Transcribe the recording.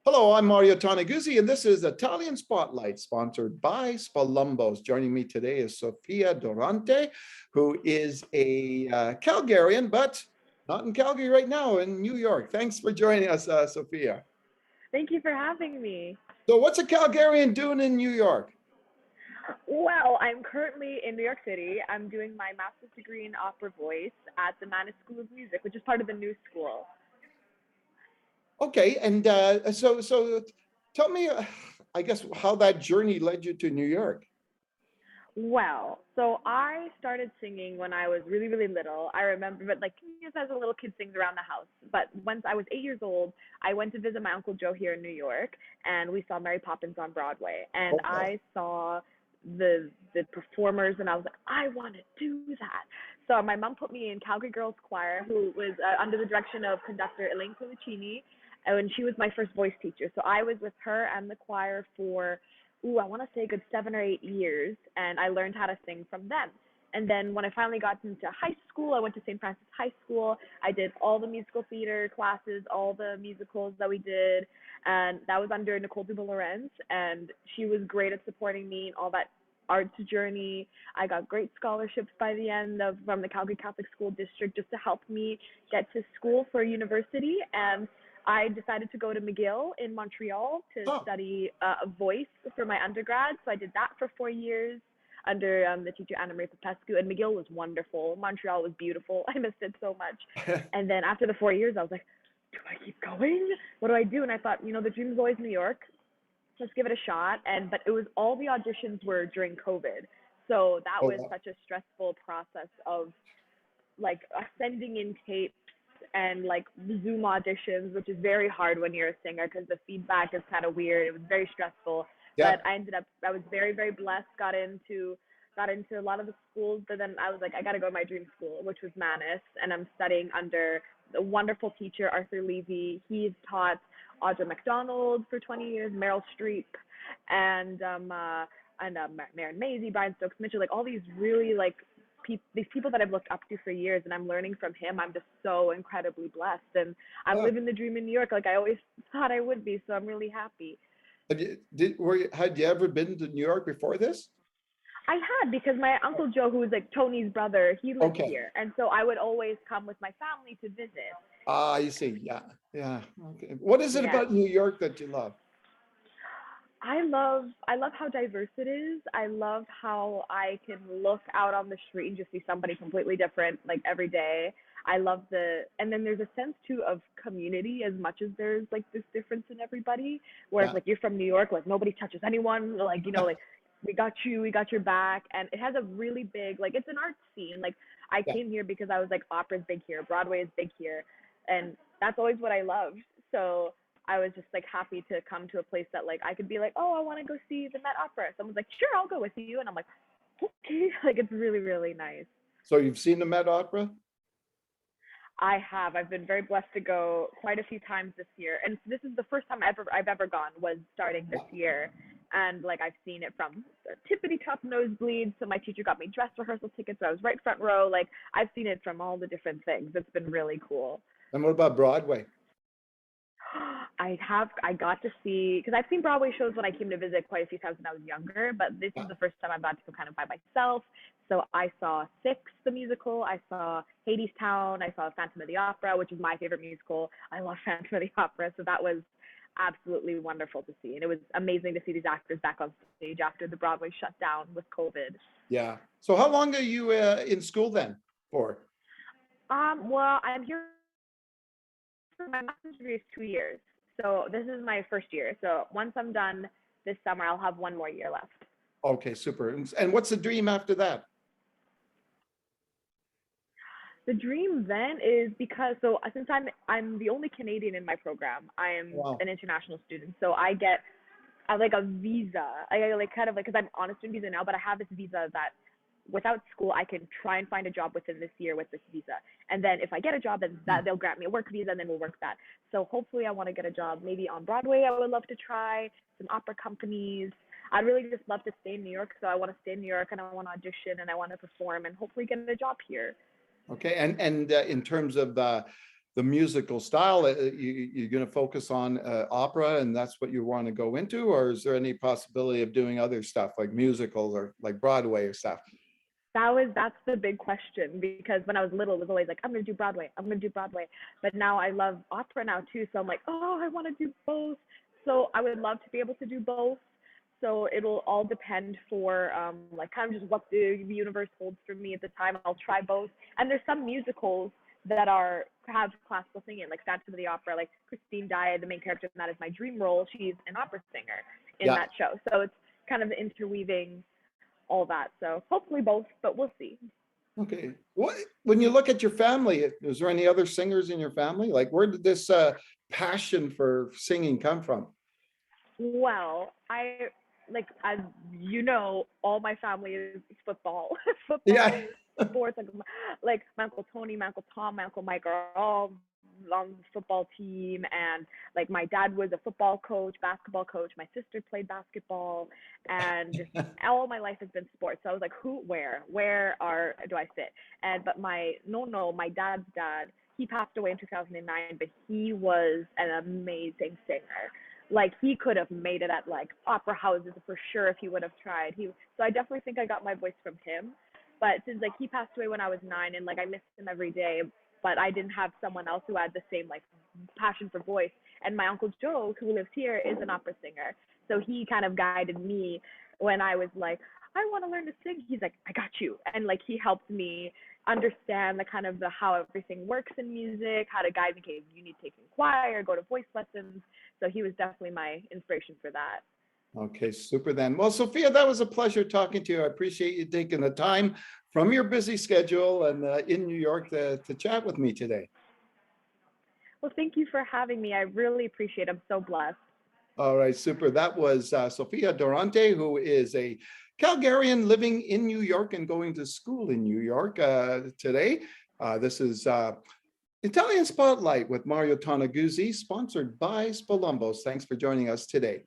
Hello, I'm Mario Toneguzzi, and this is Italian Spotlight, sponsored by Spalumbos. Joining me today is Sofia Durante, who is a Calgarian, but not in Calgary right now, in New York. Thanks for joining us, Sophia. Thank you for having me. So what's a Calgarian doing in New York? Well, I'm currently in New York City. I'm doing my master's degree in opera voice at the Mannes School of Music, which is part of the New School. Okay, and so tell me, I guess, how that journey led you to New York. Well, so I started singing when I was really, really little. I remember, but like just as a little kid sings around the house. But once I was 8 years old, I went to visit my Uncle Joe here in New York, and we saw Mary Poppins on Broadway. And Okay. I saw the performers, and I was like, I want to do that. So my mom put me in Calgary Girls Choir, who was under the direction of conductor Elaine Colicini, and she was my first voice teacher. So I was with her and the choir for I want to say a good 7 or 8 years, and I learned how to sing from them. And then when I finally got into high school, I went to St. Francis High School. I did all the musical theater classes, all the musicals that we did, and that was under Nicole Duba-Lorenz, and she was great at supporting me in all that arts journey. I got great scholarships by the end of from the Calgary Catholic School District just to help me get to school for university. And I decided to go to McGill in Montreal to Oh, study voice for my undergrad. So I did that for 4 years under the teacher Anna Marie Popescu. And McGill was wonderful. Montreal was beautiful. I missed it so much. And then after the 4 years, I was like, do I keep going? What do I do? And I thought, the dream is always New York. Let's give it a shot. But it was all the auditions were during COVID. So that oh, was such a stressful process of like sending in tapes and like Zoom auditions, which is very hard when you're a singer because the feedback is kind of weird. It was very stressful, yeah. but I was very, very blessed. Got into a lot of the schools, but then I was like, I got to go to my dream school, which was Mannes, and I'm studying under a wonderful teacher, Arthur Levy. He's taught Audra McDonald for 20 years, Meryl Streep, and Maren Maisie, Brian Stokes Mitchell, like all these really like these people that I've looked up to for years, and I'm learning from him. I'm just so incredibly blessed, and I'm Oh. living the dream in New York like I always thought I would be. So I'm really happy. Had you ever been to New York before this? I had, because my Uncle Joe, who was like Tony's brother, he lived Okay. here, and so I would always come with my family to visit. Ah, you see. Yeah. Yeah. Okay. What is it Yes. about New York that you love? I love how diverse it is. I love how I can look out on the street and just see somebody completely different like every day. I love and then there's a sense too of community as much as there's like this difference in everybody. Whereas Yeah. like you're from New York, like nobody touches anyone, like like we got your back. And it has a really big, like, it's an art scene. Like I Yeah. came here because I was like, opera's big here, Broadway is big here, and that's always what I loved. So I was just like happy to come to a place that like I could be like, oh, I want to go see the Met Opera. Someone's like, sure, I'll go with you, and I'm like, okay, like it's really, really nice. So you've seen the Met Opera? I have. I've been very blessed to go quite a few times this year, and this is the first time I've ever gone. Was starting this year, and like I've seen it from the tippity top nosebleeds. So my teacher got me dress rehearsal tickets, so I was right front row. Like I've seen it from all the different things. It's been really cool. And what about Broadway? I got to see, because I've seen Broadway shows when I came to visit quite a few times when I was younger, but this Yeah. is the first time I've got to go kind of by myself. So I saw Six, the musical. I saw Hadestown. I saw Phantom of the Opera, which is my favorite musical. I love Phantom of the Opera. So that was absolutely wonderful to see. And it was amazing to see these actors back on stage after the Broadway shut down with COVID. Yeah. So how long are you in school then for? Well, I'm here for my master's degree is 2 years. So this is my first year. So once I'm done this summer, I'll have one more year left. Okay, super. And what's the dream after that? The dream then is, because since I'm the only Canadian in my program, I am Wow. an international student. So I get like a visa. I like kind of like, because I'm on a student visa now, but I have this visa that without school I can try and find a job within this year with this visa. And then if I get a job, then they'll grant me a work visa, and then we'll work that. So hopefully I want to get a job maybe on Broadway. I would love to try some opera companies. I'd really just love to stay in New York. So I want to stay in New York, and I want to audition, and I want to perform, and hopefully get a job here. Okay. And in terms of the musical style, you're going to focus on opera, and that's what you want to go into, or is there any possibility of doing other stuff like musicals or like Broadway or stuff? That's the big question, because when I was little, it was always like, I'm gonna do Broadway, I'm gonna do Broadway. But now I love opera now too, so I'm like, oh, I want to do both. So I would love to be able to do both. So it'll all depend for like kind of just what the universe holds for me at the time. I'll try both. And there's some musicals that have classical singing, like Phantom of the Opera, like Christine Daae, the main character in that is my dream role. She's an opera singer in Yeah. that show. So it's kind of interweaving all that. So hopefully both, but we'll see. Okay. What, when you look at your family, is there any other singers in your family? Like, where did this passion for singing come from? Well, as you know, all my family is football, Yeah. football, sports. Like my uncle Tony, my uncle Tom, my uncle Mike are all on the football team, and like my dad was a football coach, basketball coach. My sister played basketball, and just all my life has been sports. So I was like, do I fit? But my dad's dad, he passed away in 2009, but he was an amazing singer. Like he could have made it at like opera houses for sure if he would have tried. So I definitely think I got my voice from him. But since like he passed away when I was 9, and like I missed him every day, but I didn't have someone else who had the same like passion for voice. And my uncle Joe, who lives here, is an opera singer. So he kind of guided me when I was like, I want to learn to sing. He's like, I got you. And like he helped me understand the kind of the how everything works in music, how to guide me. Okay, you need taking choir, go to voice lessons. So he was definitely my inspiration for that. Okay, super then. Well, Sophia, that was a pleasure talking to you. I appreciate you taking the time from your busy schedule and in New York to chat with me today. Well, thank you for having me. I really appreciate it. I'm so blessed. All right, super. That was Sophia Durante, who is a Calgarian living in New York and going to school in New York today. This is Italian Spotlight with Mario Toneguzzi, sponsored by Spolumbos. Thanks for joining us today.